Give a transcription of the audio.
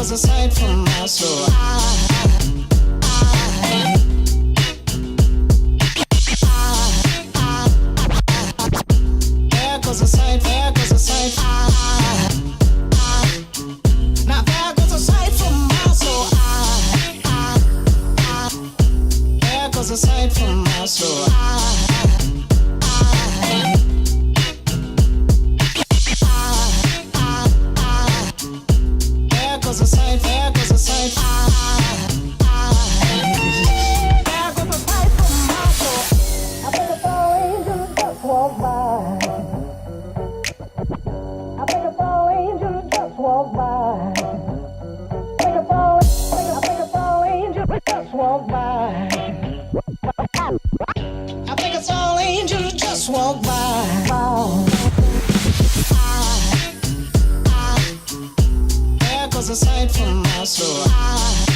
goes a sight for my soul. There goes a sight, there goes a sight. Now there goes a sight for my soul. There goes a sight for my soul. There goes a sight, there goes a sight. There goes a sight for my soul. I think it's all angels just walk by. I think it's all angels just walk by. I think it's all angels just walk by. I think it's all angels just walk by. There goes a sight for my soul.